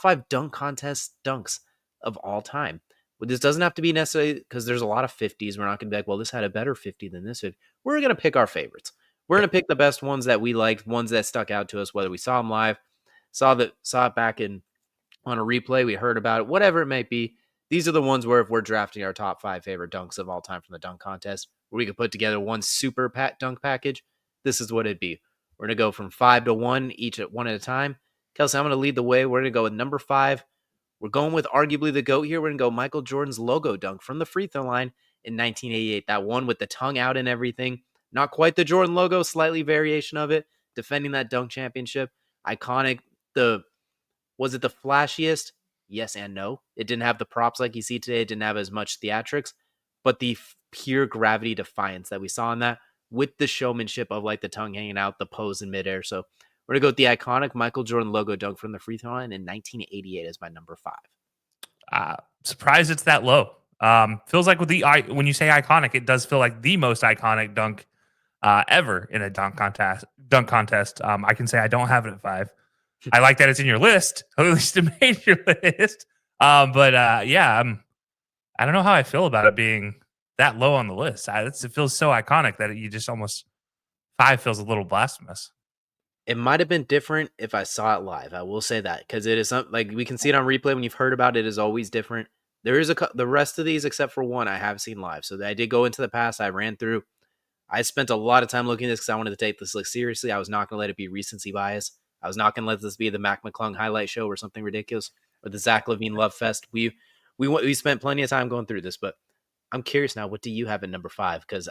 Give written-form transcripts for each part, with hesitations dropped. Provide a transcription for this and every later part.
5 dunk contest dunks of all time. But this doesn't have to be necessarily because there's a lot of 50s. We're not going to be like, well, this had a better 50 than this 50. We're going to pick our favorites. We're going to pick the best ones that we liked, ones that stuck out to us, whether we saw them live, saw it back on a replay, we heard about it, whatever it might be. These are the ones where if we're drafting our top 5 favorite dunks of all time from the dunk contest, where we could put together one super dunk package, this is what it'd be. We're going to go from 5 to 1, each at one at a time. Kelsey, I'm going to lead the way. We're going to go with number 5. We're going with arguably the GOAT here. We're going to go Michael Jordan's logo dunk from the free throw line in 1988. That one with the tongue out and everything. Not quite the Jordan logo, slightly variation of it. Defending that dunk championship. Iconic. Was it the flashiest? Yes and no. It didn't have the props like you see today. It didn't have as much theatrics. But the pure gravity defiance that we saw in that with the showmanship of like the tongue hanging out, the pose in midair. So we're going to go with the iconic Michael Jordan logo dunk from the free throw line in 1988 as my number 5. Surprised it's that low. Feels like when you say iconic, it does feel like the most iconic dunk ever in a dunk contest. I can say I don't have it at 5. I like that it's in your list. At least it made your list. Yeah, I don't know how I feel about it being that low on the list. It feels so iconic that you just almost 5 feels a little blasphemous. It might have been different if I saw it live. I will say that because it is like we can see it on replay when you've heard about it. It is always different. There is the rest of these except for one I have seen live. So I did go into the past. I ran through. I spent a lot of time looking at this because I wanted to take this seriously. I was not going to let it be recency bias. I was not going to let this be the Mac McClung highlight show or something ridiculous or the Zach LaVine love fest. We spent plenty of time going through this, but I'm curious now. What do you have at number 5? Because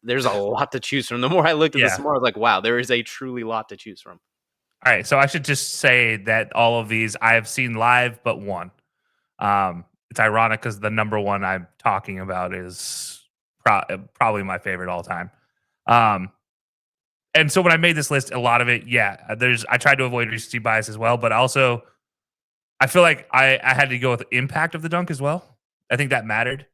there's a lot to choose from. The more I looked at this, the more I was like, wow, there is a truly lot to choose from. All right, so I should just say that all of these I have seen live, but one. It's ironic because the number one I'm talking about is probably my favorite all time. And so when I made this list, a lot of it, I tried to avoid recency bias as well, but also I feel like I had to go with the impact of the dunk as well. I think that mattered.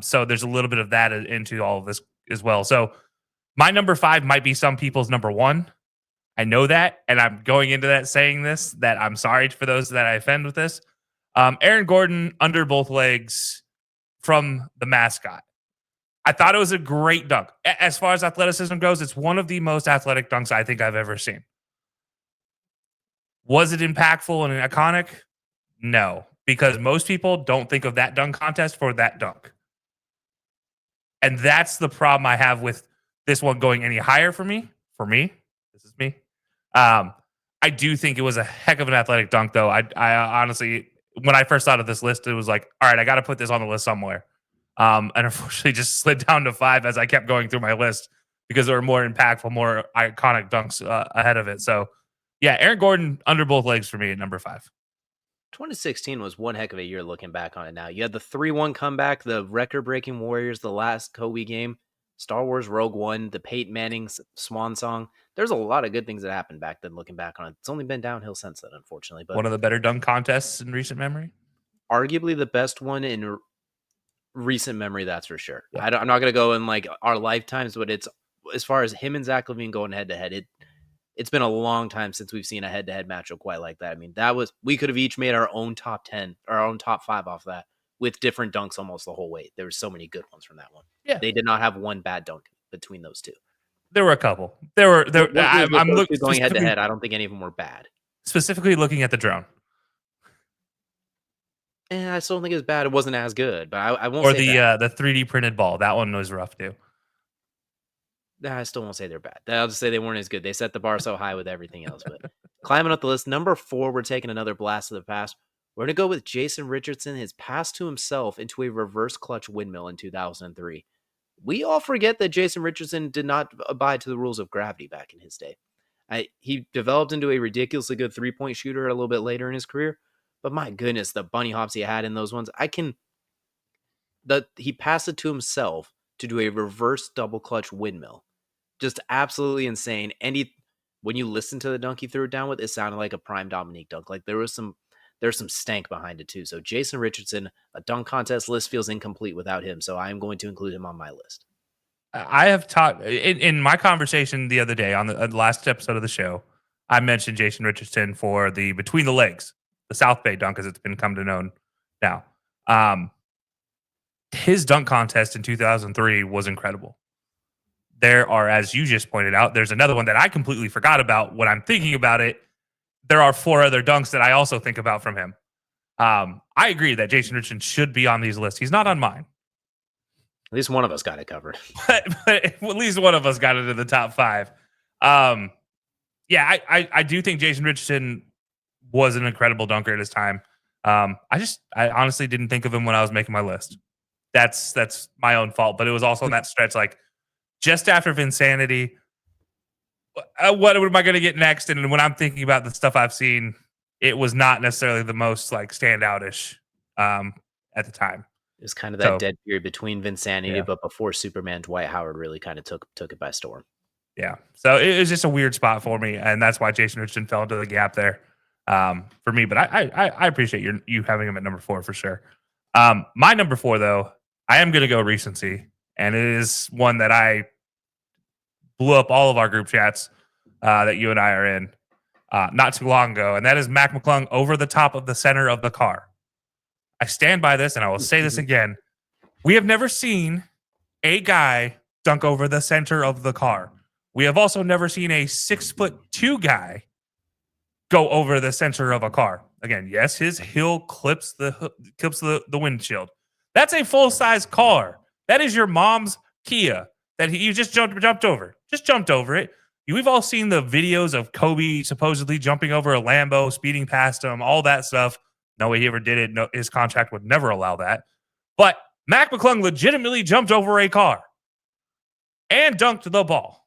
So there's a little bit of that into all of this as well. So my number 5 might be some people's number 1. I know that, and I'm going into that saying this, that I'm sorry for those that I offend with this. Aaron Gordon under both legs from the mascot. I thought it was a great dunk. As far as athleticism goes, it's one of the most athletic dunks I think I've ever seen. Was it impactful and iconic? No, because most people don't think of that dunk contest for that dunk. And that's the problem I have with this one going any higher for me. This is me. I do think it was a heck of an athletic dunk, though. I honestly, when I first thought of this list, it was like, all right, I got to put this on the list somewhere. And unfortunately just slid down to 5 as I kept going through my list because there were more impactful, more iconic dunks ahead of it. So, yeah, Aaron Gordon under both legs for me at number 5. 2016 was one heck of a year looking back on it now. You had the 3-1 comeback, the record-breaking Warriors, the last Kobe game, Star Wars Rogue One, the Peyton Manning's Swan Song. There's a lot of good things that happened back then looking back on it. It's only been downhill since then, unfortunately. But one of the better dunk contests in recent memory? Arguably the best one in recent memory, that's for sure. Yeah. I'm not going to go in like our lifetimes, but it's as far as him and Zach LaVine going head-to-head, it's been a long time since we've seen a head-to-head matchup quite like that. I mean, we could have each made our own top 10, our own top 5 off that with different dunks almost the whole way. There were so many good ones from that one. Yeah. They did not have one bad dunk between those two. There were a couple. I'm looking going head-to-head. I don't think any of them were bad. Specifically looking at the drone. I still don't think it was bad. It wasn't as good, but I won't say bad. The 3D printed ball. That one was rough too. I still won't say they're bad. I'll just say they weren't as good. They set the bar so high with everything else. But climbing up the list, number 4, we're taking another blast of the past. We're going to go with Jason Richardson, his pass to himself into a reverse clutch windmill in 2003. We all forget that Jason Richardson did not abide to the rules of gravity back in his day. He developed into a ridiculously good three-point shooter a little bit later in his career. But my goodness, the bunny hops he had in those ones. He passed it to himself to do a reverse double clutch windmill. Just absolutely insane. And when you listen to the dunk he threw it down with, it sounded like a prime Dominique dunk. Like there's some stank behind it too. So Jason Richardson, a dunk contest list feels incomplete without him. So I am going to include him on my list. I have talked in my conversation the other day on the last episode of the show. I mentioned Jason Richardson for the between the legs the South Bay dunk, as it's been come to known now. Um, his dunk contest in 2003 was incredible. There are, as you just pointed out, there's another one that I completely forgot about when I'm thinking about it. There are 4 other dunks that I also think about from him. I agree that Jason Richardson should be on these lists. He's not on mine, At least one of us got it covered. but at least one of us got into the top 5. Yeah, I do think Jason Richardson was an incredible dunker at his time. I honestly didn't think of him when I was making my list. That's my own fault, but it was also in that stretch, like just after Vinsanity. What am I going to get next? And when I'm thinking about the stuff I've seen, it was not necessarily the most like standoutish at the time. It was kind of that So dead period between Vinsanity, yeah, but before Superman, Dwight Howard really kind of took it by storm. yeah. So it was just a weird spot for me, and that's why Jason Richardson fell into the gap there for me. But I appreciate you having him at number 4 for sure. My number 4 though, I am going to go recency, and it is one that I blew up all of our group chats that you and I are in not too long ago, and that is Mac McClung over the top of the center of the car. I stand by this, and I will say this again. We have never seen a guy dunk over the center of the car. We have also never seen a 6'2" guy go over the center of a car. Again, yes, his heel clips the windshield. That's a full-size car. That is your mom's Kia that you just jumped over. Just jumped over it. We've all seen the videos of Kobe supposedly jumping over a Lambo, speeding past him, all that stuff. No way he ever did it. No, his contract would never allow that. But Mac McClung legitimately jumped over a car and dunked the ball.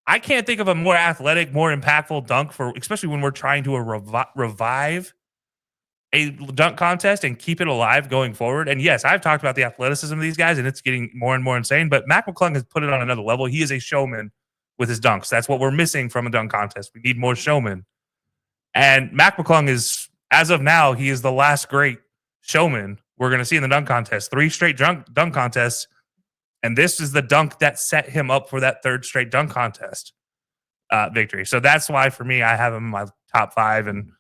I can't think of a more athletic, more impactful dunk especially when we're trying to revive a dunk contest and keep it alive going forward. And yes, I've talked about the athleticism of these guys, and it's getting more and more insane. But Mac McClung has put it on another level. He is a showman with his dunks. That's what we're missing from a dunk contest. We need more showmen. And Mac McClung is, as of now, he is the last great showman we're going to see in the dunk contest. 3 straight dunk contests. And this is the dunk that set him up for that 3rd straight dunk contest victory. So that's why, for me, I have him in my top 5. And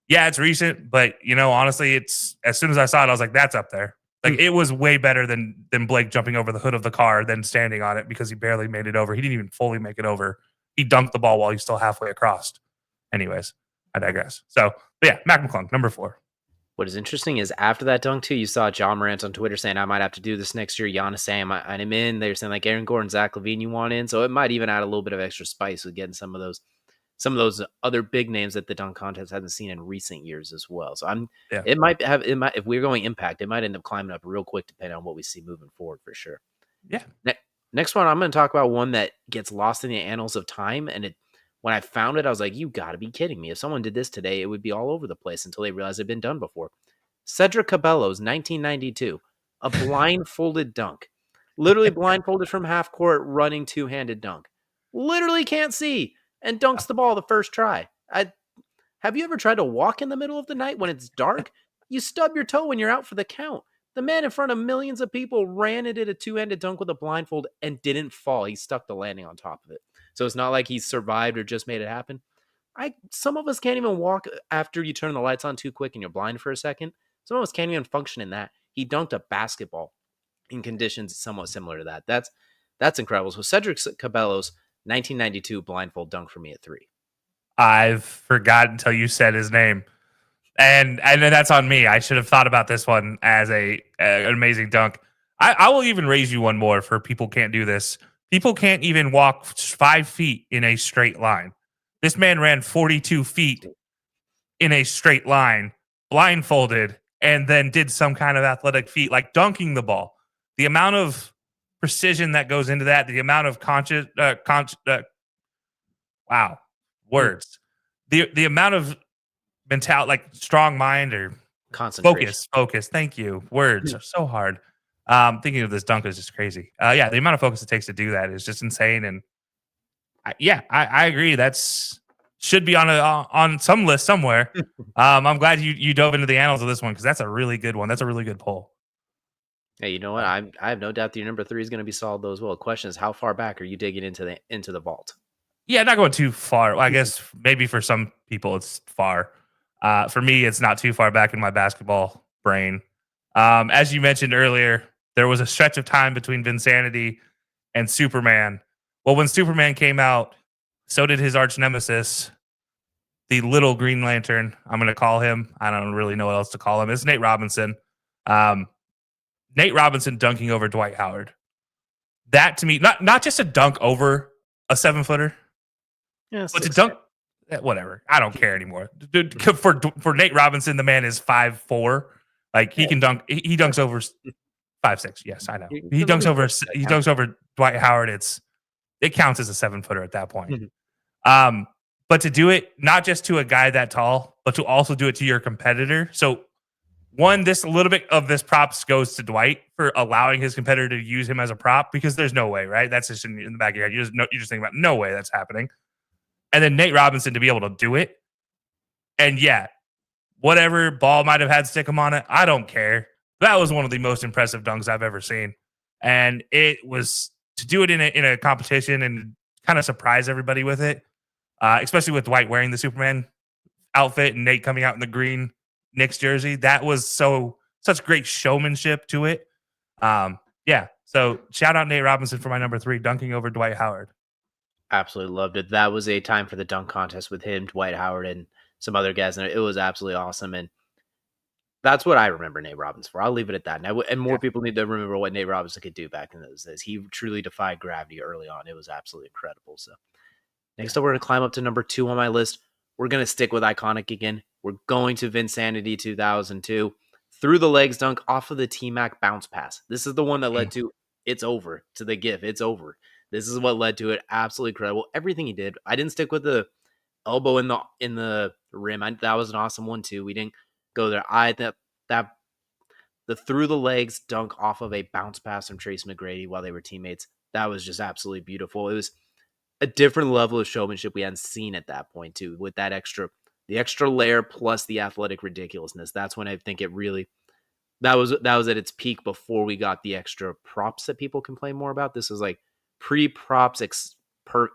yeah, it's recent, but honestly, it's as soon as I saw it, I was like, that's up there. Like it was way better than Blake jumping over the hood of the car, then standing on it because he barely made it over. He didn't even fully make it over. He dunked the ball while he's still halfway across. Anyways, I digress. So, but yeah, Mac McClung, number 4. What is interesting is after that dunk too, you saw John Morant on Twitter saying, I might have to do this next year. Giannis saying, I'm in. They were saying like Aaron Gordon, Zach LaVine, you want in. So it might even add a little bit of extra spice with getting some of those other big names that the dunk contest hasn't seen in recent years as well. So it might if we're going impact, it might end up climbing up real quick depending on what we see moving forward for sure. Yeah. Next one, I'm going to talk about one that gets lost in the annals of time. And when I found it, I was like, you got to be kidding me. If someone did this today, it would be all over the place until they realized it had been done before. Cedric Cabello's 1992, a blindfolded dunk. Literally blindfolded from half court, running two-handed dunk. Literally can't see and dunks the ball the first try. Have you ever tried to walk in the middle of the night when it's dark? You stub your toe when you're out for the count. The man in front of millions of people ran and did a two-handed dunk with a blindfold and didn't fall. He stuck the landing on top of it. So it's not like he survived or just made it happen. Some of us can't even walk after you turn the lights on too quick and you're blind for a second. Some of us can't even function in that. He dunked a basketball in conditions somewhat similar to that. That's incredible. So Cedric Cabello's 1992 blindfold dunk for me at 3. I've forgotten until you said his name. And that's on me. I should have thought about this one as an amazing dunk. I will even raise you one more for people can't do this. People can't even walk 5 feet in a straight line. This man ran 42 feet in a straight line, blindfolded, and then did some kind of athletic feat, like dunking the ball. The amount of precision that goes into that, the amount of words. The amount of mentality, like strong mind or concentration. Focus. Thank you. Words are so hard. Thinking of this dunk is just crazy. The amount of focus it takes to do that is just insane. And I agree. That's should be on some list somewhere. I'm glad you dove into the annals of this one because that's a really good one. That's a really good poll. Hey, you know what? I have no doubt that your number 3 is going to be solid though as well. The question is, how far back are you digging into the vault? Yeah, not going too far. Well, I guess maybe for some people it's far. For me, it's not too far back in my basketball brain. As you mentioned earlier, there was a stretch of time between Vinsanity and Superman. Well, when Superman came out, so did his arch nemesis, the little Green Lantern. I'm going to call him. I don't really know what else to call him. It's Nate Robinson. Um, Nate Robinson dunking over Dwight Howard. That to me, not just a dunk over a 7-footer, Yeah, but to 6'10". dunk, whatever. I don't care anymore. For Nate Robinson, the man is 5'4". Like he Yeah, can dunk. He dunks over 5'6". Yes, I know. you can let me finish that He count. dunks over Dwight Howard. It counts as a 7-footer at that point. Mhm. Um, but to do it not just to a guy that tall, but to also do it to your competitor. So one, this a little bit of this props goes to Dwight for allowing his competitor to use him as a prop because there's no way, right? That's just in the back of your head. You just think about no way that's happening. And then Nate Robinson to be able to do it. And yeah, whatever ball might have had stick him on it, I don't care. That was one of the most impressive dunks I've ever seen. And it was to do it in a competition and kind of surprise everybody with it, especially with Dwight wearing the Superman outfit and Nate coming out in the green Knicks jersey. That was such great showmanship to it. Yeah. So shout out Nate Robinson for my number 3, dunking over Dwight Howard. Absolutely loved it. That was a time for the dunk contest with him, Dwight Howard, and some other guys, and it was absolutely awesome. And that's what I remember Nate Robinson for. I'll leave it at that. And more Yeah. people need to remember what Nate Robinson could do back in those days. He truly defied gravity early on. It was absolutely incredible. So next up, we're going to climb up to number 2 on my list. We're going to stick with iconic again. We're going to Vinsanity 2002. Through the legs dunk off of the T-Mac bounce pass. This is the one that led to it's over, to the GIF. It's over. This is what led to it. Absolutely incredible. Everything he did. I didn't stick with the elbow in the rim. That was an awesome one too. We didn't go there. That the through the legs dunk off of a bounce pass from Trace McGrady while they were teammates. That was just absolutely beautiful. It was a different level of showmanship we hadn't seen at that point too, with the extra layer plus the athletic ridiculousness. That's when I think it really that was at its peak before we got the extra props that people complain more about. This is like pre-props per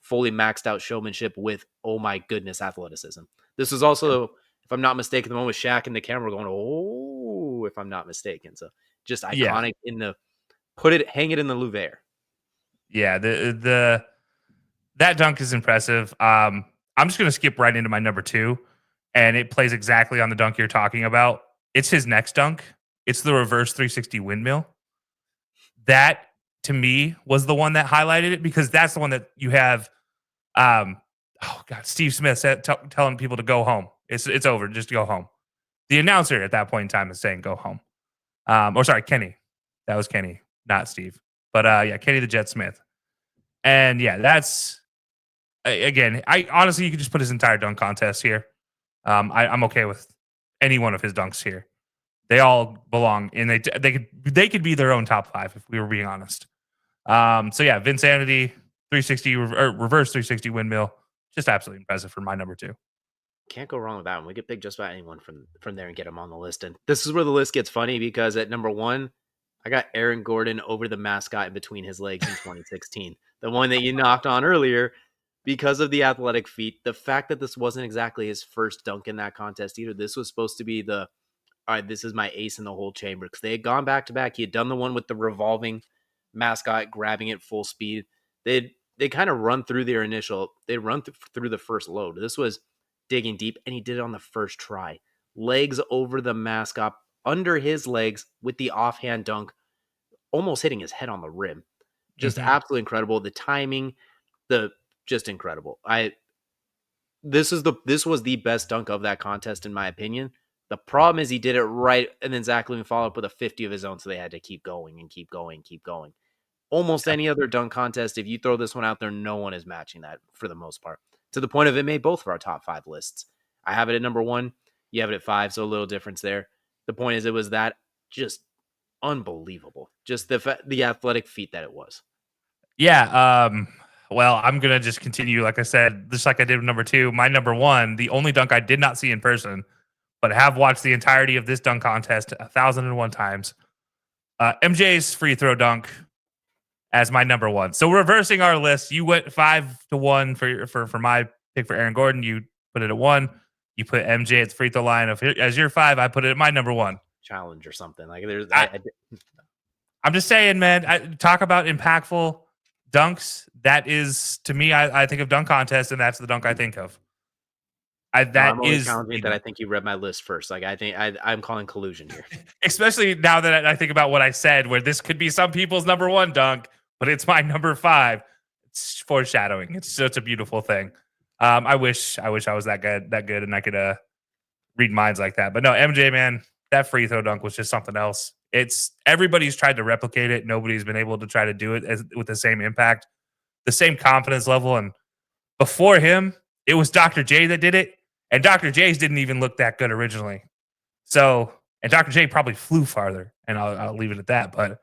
fully maxed out showmanship with oh my goodness athleticism. This is also, if I'm not mistaken, the one with Shaq and the camera going, oh, if I'm not mistaken. So just Yeah. iconic hang it in the Louvre. Yeah. That dunk is impressive. I'm just going to skip right into my number 2, and it plays exactly on the dunk you're talking about. It's his next dunk. It's the reverse 360 windmill. That to me was the one that highlighted it because that's the one that you have. Oh God, Steve Smith telling people to go home. It's over. Just go home. The announcer at that point in time is saying go home. Or sorry, Kenny. That was Kenny, not Steve. But yeah, Kenny the Jet Smith. And yeah, that's again. I honestly, you could just put his entire dunk contest here. I'm okay with any one of his dunks here. They all belong, and they could be their own top 5 if we were being honest. So yeah, Vinsanity 360 reverse 360 windmill, just absolutely impressive for my number 2. Can't go wrong with that one. We could pick just about anyone from there and get them on the list. And this is where the list gets funny because at number 1, I got Aaron Gordon over the mascot in between his legs in 2016. The one that you knocked on earlier because of the athletic feat. The fact that this wasn't exactly his first dunk in that contest either. This was supposed to be all right, this is my ace in the whole chamber because they had gone back to back. He had done the one with the revolving mascot, grabbing it full speed. They kind of run through they run through the first load. This was digging deep, and he did it on the first try. Legs over the mascot, under his legs with the offhand dunk, almost hitting his head on the rim. Just Mm-hmm. absolutely incredible. The timing, just incredible. This was the best dunk of that contest in my opinion. The problem is he did it right, and then Zach Levine followed up with a 50 of his own, so they had to keep going and keep going, keep going. Almost any other dunk contest, if you throw this one out there, no one is matching that for the most part. To the point of it made both of our top 5 lists. I have it at number 1, you have it at 5, so a little difference there. The point is, it was that just unbelievable, just the athletic feat that it was. Yeah. Well, I'm gonna just continue, like I said, just like I did with number 2. My number 1, the only dunk I did not see in person, but have watched the entirety of this dunk contest 1,001 times. MJ's free throw dunk as my number 1. So reversing our list, you went 5-1 for my pick for Aaron Gordon. You put it at 1. You put MJ at the free throw line as your 5. I put it at my number 1. Challenge or something like there's. I'm just saying, man. Talk about impactful dunks. That is to me. I think of dunk contest, and that's the dunk I think of. No, That I'm only is challenging the it that I dunk. think you read my list first. Like I think I'm calling collusion here. Especially now that I think about what I said, where this could be some people's number 1 dunk, but it's my number 5. It's foreshadowing. It's such a beautiful thing. I wish I was that good, and I could read minds like that. But no, MJ, man, that free throw dunk was just something else. It's everybody's tried to replicate it. Nobody's been able to try to do it with the same impact, the same confidence level. And before him, it was Dr. J that did it, and Dr. J's didn't even look that good originally. So, and Dr. J probably flew farther, and I'll leave it at that. But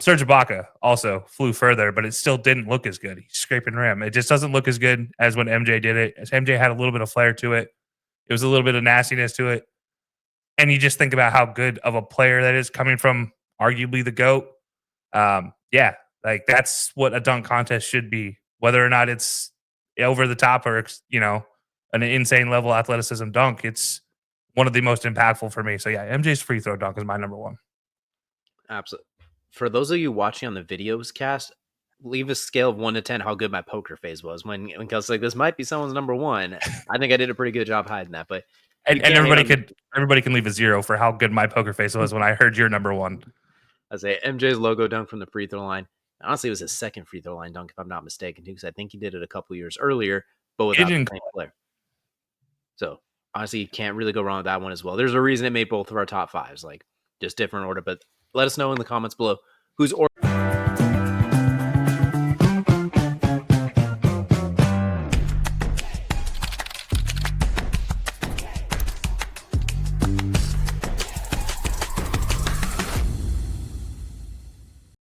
Serge Ibaka also flew further, but it still didn't look as good. He's scraping rim. It just doesn't look as good as when MJ did it. As MJ had a little bit of flair to it. It was a little bit of nastiness to it. And you just think about how good of a player that is coming from arguably the GOAT. Yeah, like that's what a dunk contest should be, whether or not it's over the top or, an insane level athleticism dunk. It's one of the most impactful for me. So yeah, MJ's free throw dunk is my number 1. Absolutely. For those of you watching on the videos cast, leave a scale of 1 to 10 how good my poker face was when Kelsey's like, this might be someone's number 1. I think I did a pretty good job hiding that, but you And can't hate on. everybody can leave a 0 for how good my poker face was when I heard your number 1. I say MJ's logo dunk from the free throw line. Honestly, it was his second free throw line dunk, if I'm not mistaken, too, because I think he did it a couple years earlier, but It without the didn't. same player. So honestly, you can't really go wrong with that one as well. There's a reason it made both of our top 5s, like just different order. But let us know in the comments below whose order